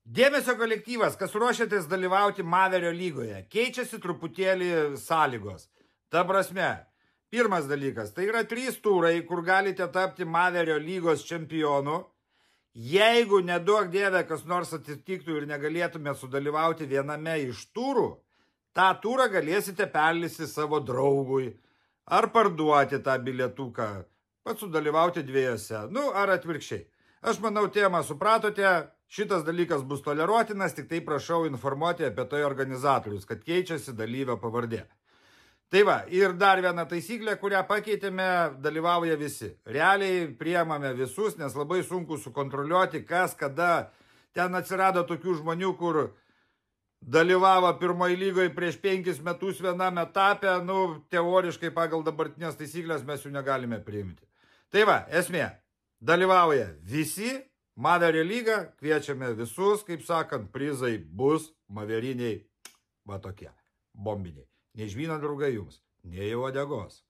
Dėmesio kolektyvas, kas ruošiatės dalyvauti Maverio lygoje, keičiasi truputėlį sąlygos. Ta prasme, pirmas dalykas, tai yra 3 turai, kur galite tapti Maverio lygos čempionu. Jeigu neduok dieve, kas nors atsitiktų ir negalėtume sudalyvauti viename iš turų, tą turą galėsite perlisti savo draugui ar parduoti tą bilietuką, pat sudalyvauti 2. Nu, ar atvirkščiai. Aš manau, temą supratote, šitas dalykas bus toleruotinas, tik tai prašau informuoti apie tai organizatorius, kad keičiasi dalyvio pavardė. Tai va, ir dar viena taisyklė, kurią pakeitėme, dalyvauja visi. Realiai priemame visus, nes labai sunku sukontroliuoti, kas, kada. Ten atsirado tokių žmonių, kur dalyvavo pirmoji lygoje prieš 5 metus viename etape, nu, teoriškai pagal dabartinės taisyklės mes jų negalime priimti. Tai va, esmė, dalyvauja visi, Maverio lyga, kviečiame visus, kaip sakant, prizai bus maveriniai, va tokie, bombiniai. Nei žvyno draugai jums, nei uodegos.